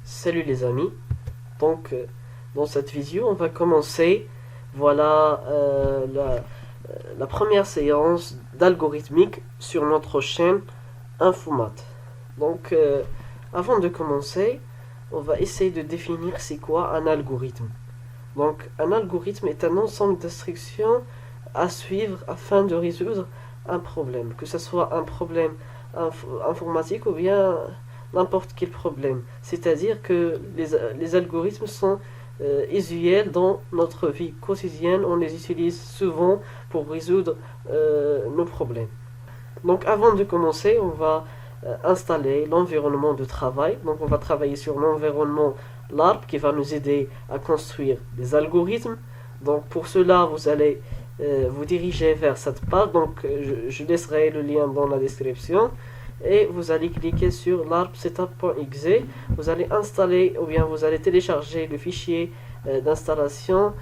Salut les amis, donc dans cette vidéo on va commencer la première séance d'algorithmique sur notre chaîne Infomat. Donc avant de commencer on va essayer de définir c'est quoi un algorithme. Donc un algorithme est un ensemble d'instructions à suivre afin de résoudre un problème, que ce soit un problème informatique ou bien n'importe quel problème. C'est-à-dire que les algorithmes sont usuels dans notre vie quotidienne, on les utilise souvent pour résoudre nos problèmes. Donc avant de commencer, on va installer l'environnement de travail. Donc on va travailler sur l'environnement LARP qui va nous aider à construire des algorithmes. Donc pour cela, vous allez vous diriger vers cette page. Donc je laisserai le lien dans la description. Et vous allez cliquer sur LARP setup.exe. Vous allez installer ou bien vous allez télécharger le fichier d'installation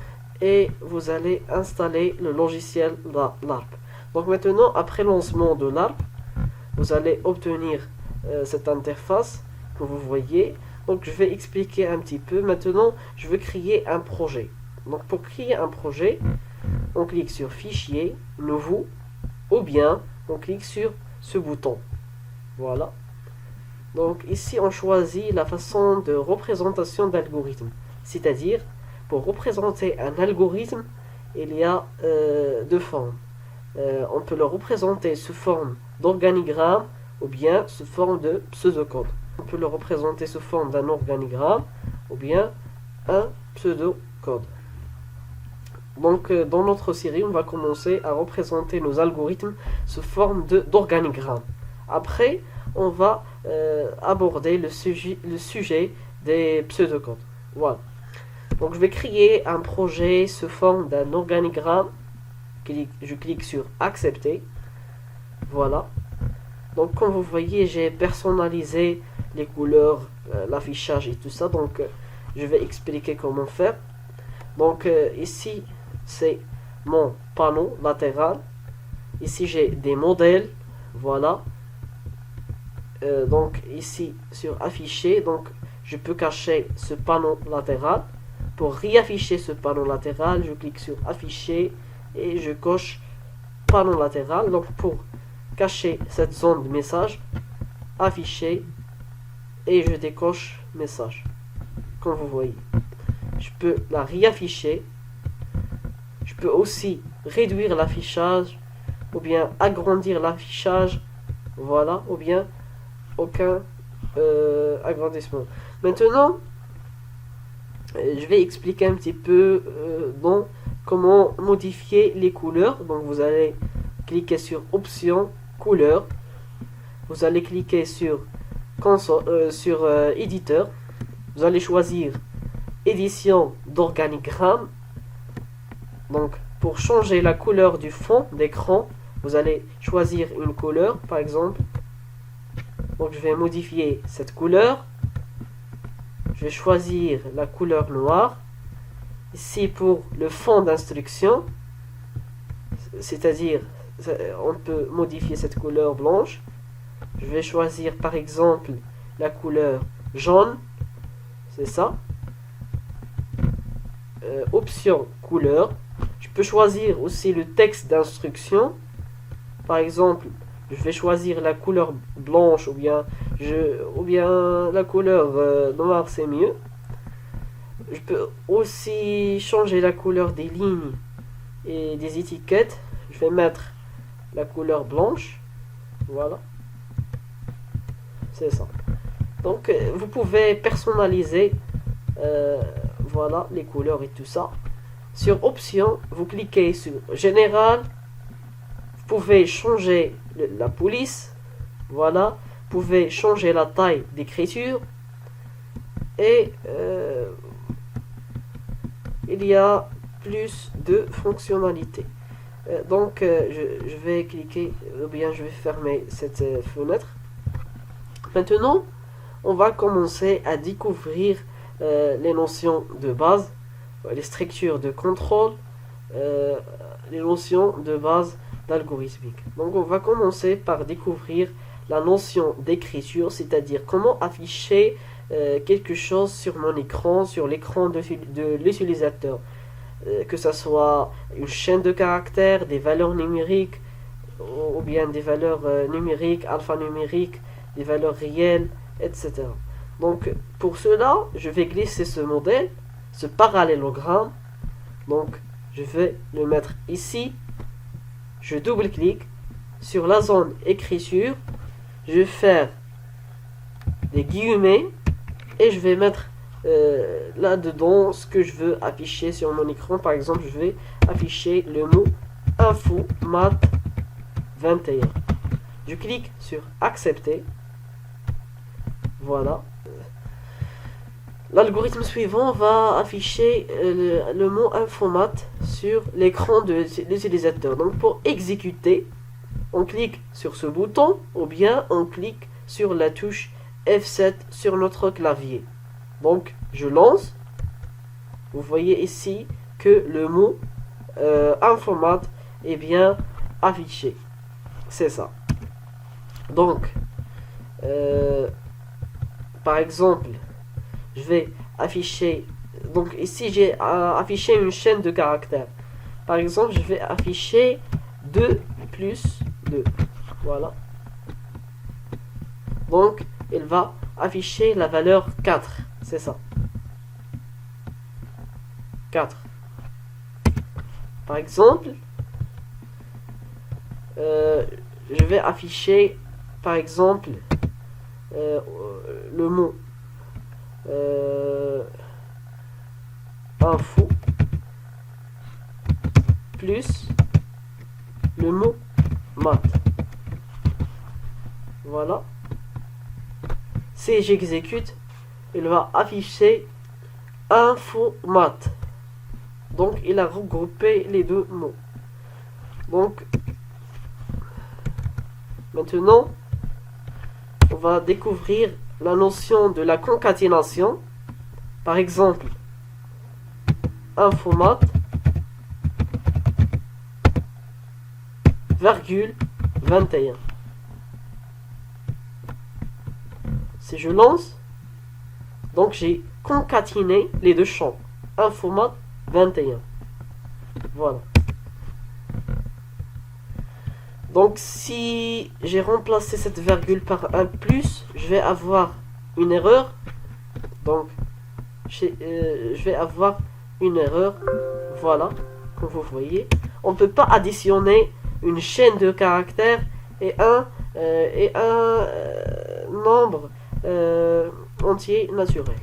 et vous allez installer le logiciel LARP. Donc maintenant, après lancement de LARP, vous allez obtenir cette interface que vous voyez. Donc je vais expliquer un petit peu. Maintenant, je vais créer un projet. Donc pour créer un projet, on clique sur Fichier, Nouveau, ou bien on clique sur ce bouton. Voilà. Donc ici, on choisit la façon de représentation d'algorithme. C'est-à-dire, pour représenter un algorithme, il y a deux formes. On peut le représenter sous forme d'organigramme ou bien sous forme de pseudocode. On peut le représenter sous forme d'un organigramme ou bien un pseudocode. Donc dans notre série, on va commencer à représenter nos algorithmes sous forme d'organigramme. Après, on va aborder le sujet des pseudocodes. Voilà. Donc je vais créer un projet sous forme d'un organigramme. Je clique sur accepter. Voilà. Donc comme vous voyez, j'ai personnalisé les couleurs, l'affichage et tout ça. Donc je vais expliquer comment faire. Donc ici c'est mon panneau latéral. Ici j'ai des modèles. Voilà. Donc ici sur afficher, donc je peux cacher ce panneau latéral. Pour réafficher ce panneau latéral, je clique sur afficher et je coche panneau latéral. Donc pour cacher cette zone de message, afficher et je décoche message. Comme vous voyez, je peux la réafficher. Je peux aussi réduire l'affichage ou bien agrandir l'affichage. Voilà, ou bien aucun agrandissement. Maintenant, je vais expliquer un petit peu comment modifier les couleurs. Donc vous allez cliquer sur option couleur. Vous allez cliquer sur éditeur. Vous allez choisir édition d'organigramme. Donc pour changer la couleur du fond d'écran, vous allez choisir une couleur, par exemple. Donc je vais modifier cette couleur. Je vais choisir la couleur noire. Ici pour le fond d'instruction, c'est-à-dire on peut modifier cette couleur blanche. Je vais choisir par exemple la couleur jaune. C'est ça. Option couleur. Je peux choisir aussi le texte d'instruction. Par exemple, je vais choisir la couleur blanche ou bien la couleur noire, c'est mieux. Je peux aussi changer la couleur des lignes et des étiquettes. Je vais mettre la couleur blanche. Voilà. C'est ça. Donc vous pouvez personnaliser voilà les couleurs et tout ça. Sur option, vous cliquez sur général. Vous pouvez changer la police. Voilà. Vous pouvez changer la taille d'écriture. Et il y a plus de fonctionnalités. Donc je vais cliquer, ou bien je vais fermer cette fenêtre. Maintenant, on va commencer à découvrir les notions de base, les structures de contrôle, les notions de base d'algorithmique. Donc on va commencer par découvrir la notion d'écriture, c'est-à-dire comment afficher quelque chose sur mon écran, sur l'écran de l'utilisateur. Que ce soit une chaîne de caractères, des valeurs numériques, ou bien des valeurs numériques, alphanumériques, des valeurs réelles, etc. Donc pour cela, je vais glisser ce modèle, ce parallélogramme. Donc je vais le mettre ici. Je double-clique sur la zone écriture. Je vais faire des guillemets et je vais mettre là-dedans ce que je veux afficher sur mon écran. Par exemple, je vais afficher le mot info math 21. Je clique sur accepter. Voilà. L'algorithme suivant va afficher le mot Infomat sur l'écran de l'utilisateur. Donc pour exécuter, on clique sur ce bouton ou bien on clique sur la touche F7 sur notre clavier. Donc je lance. Vous voyez ici que le mot Infomat est bien affiché. C'est ça. Donc par exemple, je vais afficher, donc ici j'ai affiché une chaîne de caractères. Par exemple, je vais afficher 2 plus 2. Voilà. Donc il va afficher la valeur 4. C'est ça. 4. Par exemple, je vais afficher par exemple le mot info plus le mot math. Voilà. Si j'exécute, il va afficher info math. Donc il a regroupé les deux mots. Donc maintenant on va découvrir la notion de la concaténation. Par exemple, infomat, virgule 21. Si je lance, donc j'ai concaténé les deux champs. Infomat 21. Voilà. Donc si j'ai remplacé cette virgule par un plus, je vais avoir une erreur. Donc je vais avoir une erreur. Voilà, comme vous voyez. On ne peut pas additionner une chaîne de caractères et un nombre entier naturel.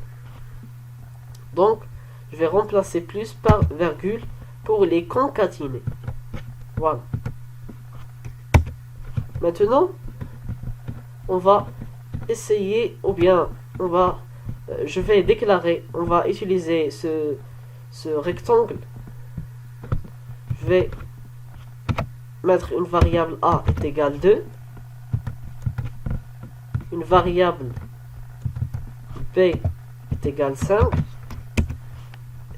Donc je vais remplacer plus par virgule pour les concaténer. Voilà. Maintenant, on va essayer, ou bien je vais déclarer, on va utiliser ce rectangle. Je vais mettre une variable a est égale 2, une variable b est égale 5,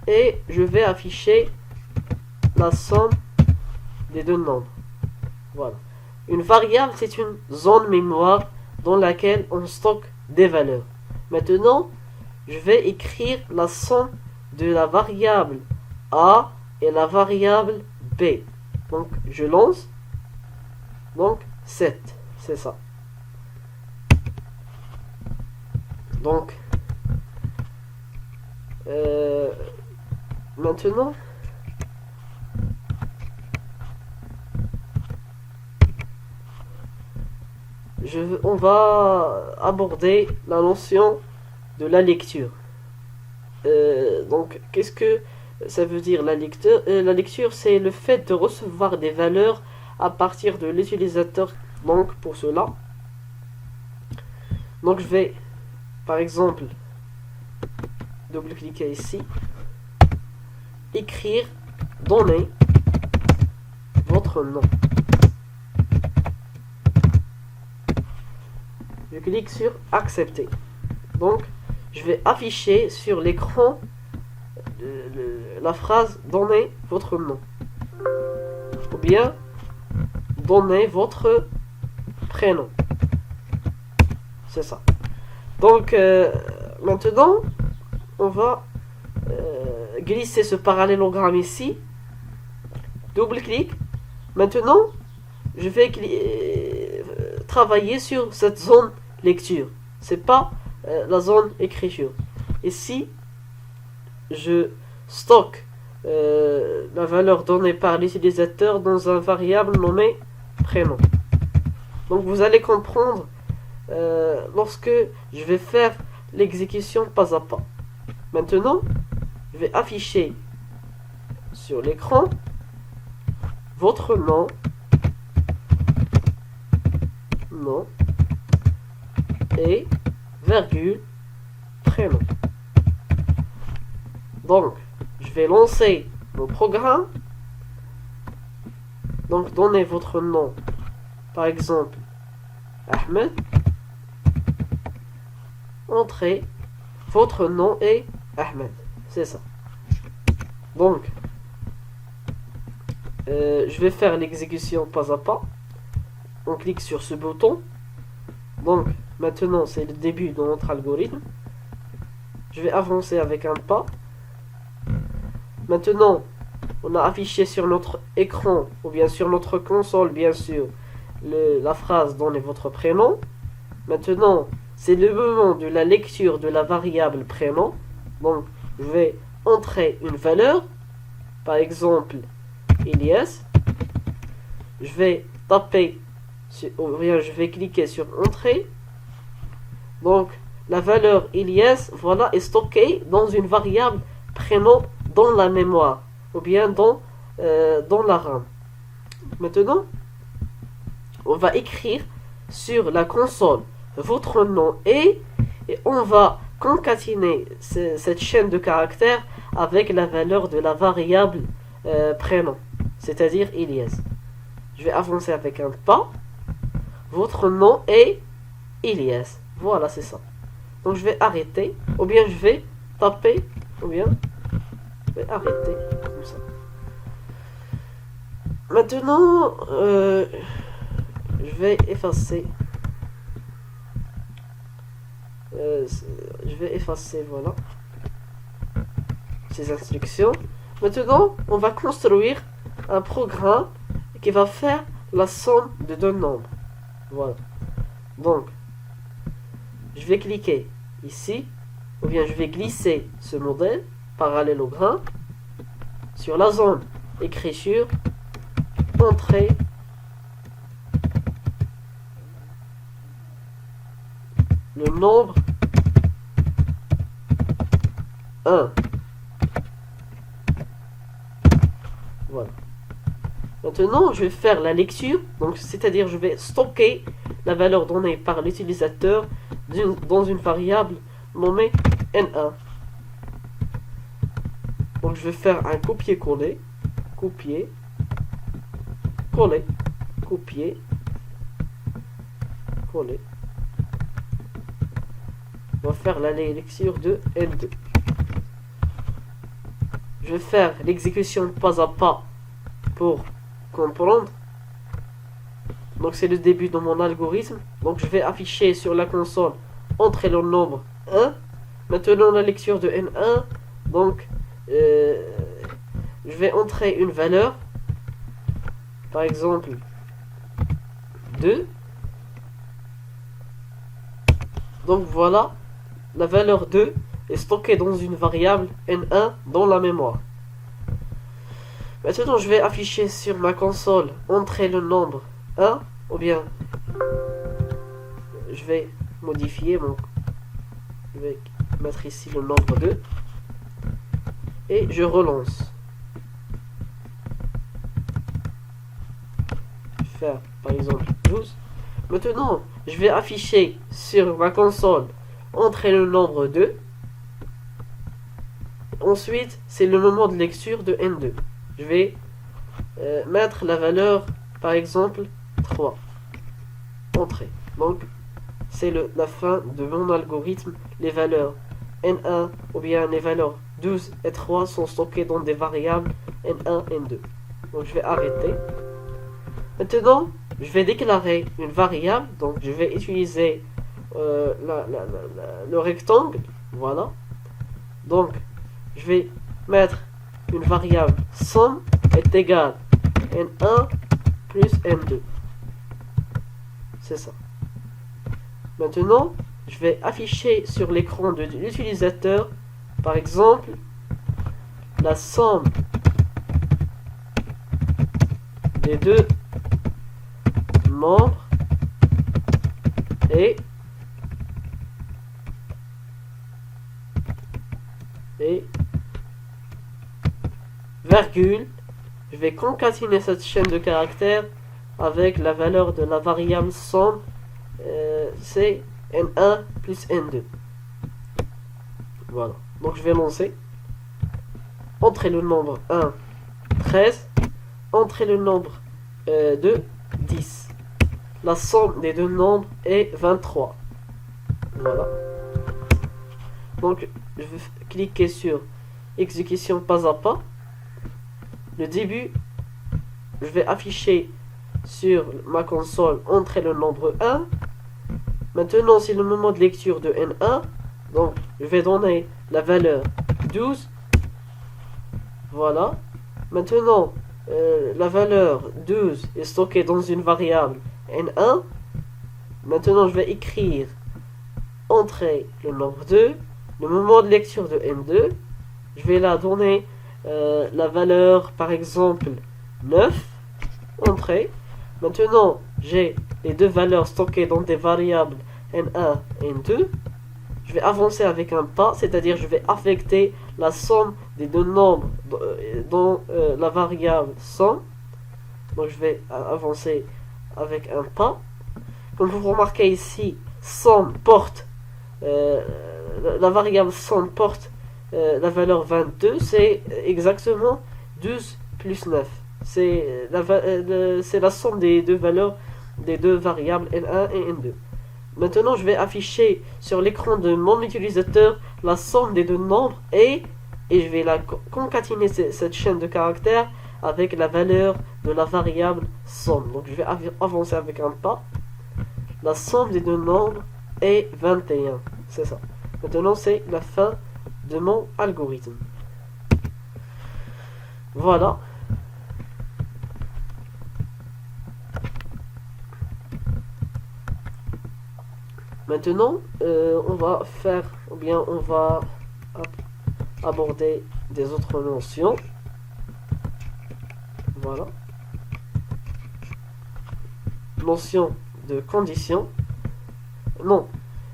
et je vais afficher la somme des deux nombres. Voilà. Une variable, c'est une zone mémoire dans laquelle on stocke des valeurs. Maintenant, je vais écrire la somme de la variable a et la variable b. Donc, je lance. Donc, 7. C'est ça. Donc, maintenant, on va aborder la notion de la lecture. Donc, qu'est-ce que ça veut dire la lecture? La lecture, c'est le fait de recevoir des valeurs à partir de l'utilisateur. Donc, pour cela, donc je vais, par exemple, double-cliquer ici, écrire, donner votre nom. Je clique sur accepter. Donc, je vais afficher sur l'écran la phrase donnez votre nom. Ou bien donnez votre prénom. c'est ça. Donc, maintenant, on va glisser ce parallélogramme ici. Double-clic. Maintenant, je vais travailler sur cette zone lecture. C'est pas la zone écriture. Ici, je stocke la valeur donnée par l'utilisateur dans un variable nommé prénom. Donc vous allez comprendre lorsque je vais faire l'exécution pas à pas. Maintenant, je vais afficher sur l'écran votre nom, et virgule prénom. Donc, je vais lancer mon programme. Donc, donnez votre nom. Par exemple, Ahmed. Entrez. Votre nom est Ahmed. C'est ça. Donc, je vais faire l'exécution pas à pas. On clique sur ce bouton. Donc, maintenant, c'est le début de notre algorithme. Je vais avancer avec un pas. Maintenant, on a affiché sur notre écran, ou bien sur notre console, bien sûr, la phrase donnez votre prénom. Maintenant, c'est le moment de la lecture de la variable prénom. Donc, je vais entrer une valeur. Par exemple, Ilyes. Je vais taper, ou bien je vais cliquer sur Entrée. Donc, la valeur Ilyes, voilà, est stockée dans une variable prénom dans la mémoire, ou bien dans la RAM. Maintenant, on va écrire sur la console votre nom et on va concaténer cette chaîne de caractères avec la valeur de la variable prénom, c'est-à-dire Ilyes. Je vais avancer avec un pas. Votre nom est Ilyes. Voilà, c'est ça. Donc je vais arrêter, ou bien je vais taper, ou bien je vais arrêter comme ça. Maintenant, je vais effacer. Voilà, ces instructions. Maintenant, on va construire un programme qui va faire la somme de deux nombres. Voilà. Donc, je vais cliquer ici, ou bien je vais glisser ce modèle parallélogramme sur la zone écriture, entrée, le nombre 1. Voilà. Maintenant, je vais faire la lecture, donc c'est-à-dire je vais stocker la valeur donnée par l'utilisateur dans une variable nommée N1. Donc je vais faire un copier-coller, copier, coller, copier, coller. On va faire la lecture de N2. Je vais faire l'exécution pas à pas pour comprendre. Donc c'est le début de mon algorithme. Donc je vais afficher sur la console entrer le nombre 1. Maintenant la lecture de N1. Donc je vais entrer une valeur. Par exemple 2. Donc voilà, la valeur 2 est stockée dans une variable N1 dans la mémoire. Maintenant, je vais afficher sur ma console entrer le nombre 1, ou bien je vais modifier je vais mettre ici le nombre 2 et je relance. Je vais faire par exemple 12. Maintenant, je vais afficher sur ma console entrer le nombre 2. Ensuite, c'est le moment de lecture de N2. Je vais mettre la valeur, par exemple, 3. Entrée. Donc, c'est la fin de mon algorithme. Les valeurs N1 ou bien les valeurs 12 et 3 sont stockées dans des variables N1 et N2. Donc, je vais arrêter. Maintenant, je vais déclarer une variable. Donc, je vais utiliser le rectangle. Voilà. Donc, je vais mettre une variable somme est égale n1 plus n2. C'est ça. Maintenant, je vais afficher sur l'écran de l'utilisateur, par exemple, la somme des deux nombres et virgule, je vais concaténer cette chaîne de caractères avec la valeur de la variable somme, c'est n1 plus n2. Voilà, donc je vais lancer. Entrez le nombre 1, 13. Entrez le nombre 2, 10. La somme des deux nombres est 23. Voilà. Donc, je vais cliquer sur exécution pas à pas. Le début, je vais afficher sur ma console entrer le nombre 1. Maintenant, c'est le moment de lecture de N1. Donc, je vais donner la valeur 12. Voilà. Maintenant, la valeur 12 est stockée dans une variable N1. Maintenant, je vais écrire entrer le nombre 2. Le moment de lecture de N2. Je vais la donner la valeur, par exemple, 9. Entrée. Maintenant, j'ai les deux valeurs stockées dans des variables N1 et N2. Je vais avancer avec un pas, c'est-à-dire je vais affecter la somme des deux nombres dans la variable somme. Donc je vais avancer avec un pas. Comme vous remarquez ici, somme porte, la variable somme porte la valeur 22, c'est exactement 12 plus 9. C'est la somme des deux valeurs des deux variables N1 et N2. Maintenant, je vais afficher sur l'écran de mon utilisateur la somme des deux nombres et je vais la concaténer cette chaîne de caractères avec la valeur de la variable somme. Donc, je vais avancer avec un pas. La somme des deux nombres est 21. C'est ça. Maintenant, c'est la fin de mon algorithme. Voilà. Maintenant, on va faire, ou bien on va aborder des autres notions. Voilà. Notion de condition. Non.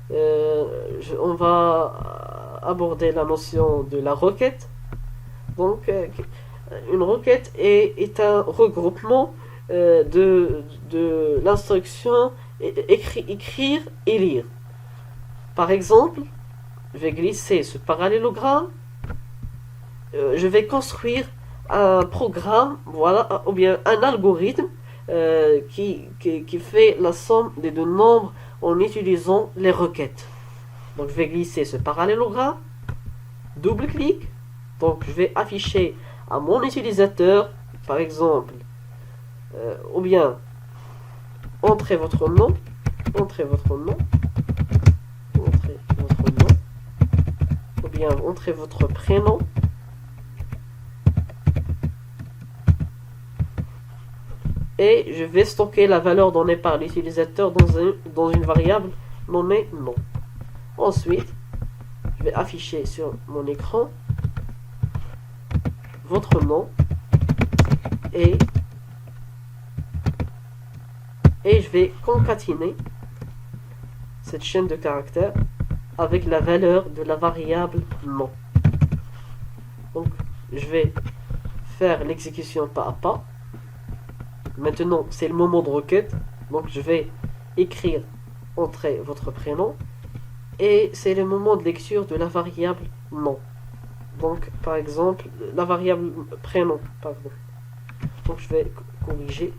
On va aborder la notion de la requête. Donc, une requête est un regroupement de l'instruction écrire et lire. Par exemple, je vais glisser ce parallélogramme. Je vais construire un programme, voilà, ou bien un algorithme qui fait la somme des deux nombres en utilisant les requêtes. Donc je vais glisser ce parallélogramme, double-clic, donc je vais afficher à mon utilisateur, par exemple, ou bien entrez votre nom, entrez votre nom, ou bien entrez votre prénom, et je vais stocker la valeur donnée par l'utilisateur dans une variable nommée nom. Ensuite, je vais afficher sur mon écran votre nom et je vais concaténer cette chaîne de caractères avec la valeur de la variable nom. Donc, je vais faire l'exécution pas à pas. Maintenant, c'est le moment de requête. Donc, je vais écrire entrer votre prénom. Et c'est le moment de lecture de la variable nom. Donc, par exemple, la variable prénom. Pardon. Donc, je vais corriger.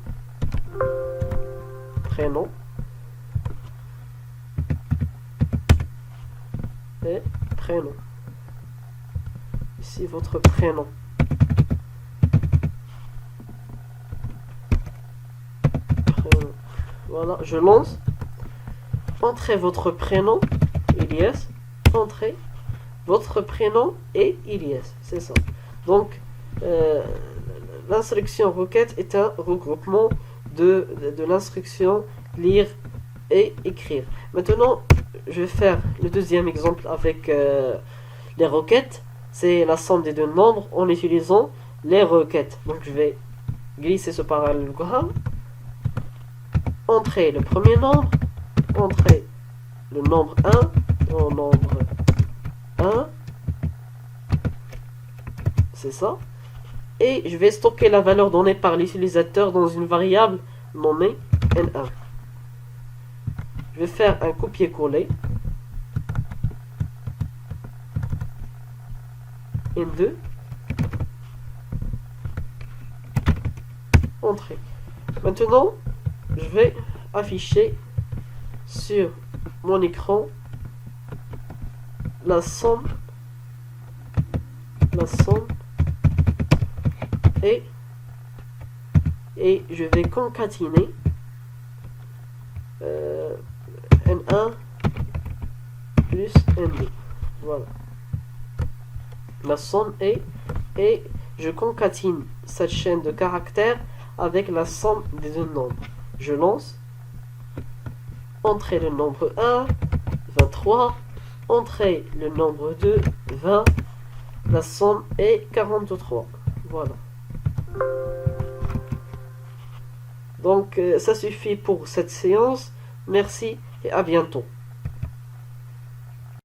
Prénom. Et prénom. Ici, votre prénom. Voilà, je lance. entrez votre prénom, Ilyes, entrez votre prénom et Ilyes, c'est ça. Donc, l'instruction requête est un regroupement de l'instruction lire et écrire. Maintenant, je vais faire le deuxième exemple avec les requêtes. C'est la somme des deux nombres en utilisant les requêtes. Donc, je vais glisser ce parallélogramme. Entrez le premier nombre, entrez le nombre 1 au nombre 1, c'est ça, et je vais stocker la valeur donnée par l'utilisateur dans une variable nommée N1. Je vais faire un copier-coller, N2, entrée. Maintenant, je vais afficher sur mon écran la somme et je vais concatiner N1 plus N2. Voilà. La somme est, et je concatine cette chaîne de caractères avec la somme des deux nombres. Je lance. Entrez le nombre 1, 23. Entrez le nombre 2, 20. La somme est 43. Voilà. Donc, ça suffit pour cette séance. Merci et à bientôt.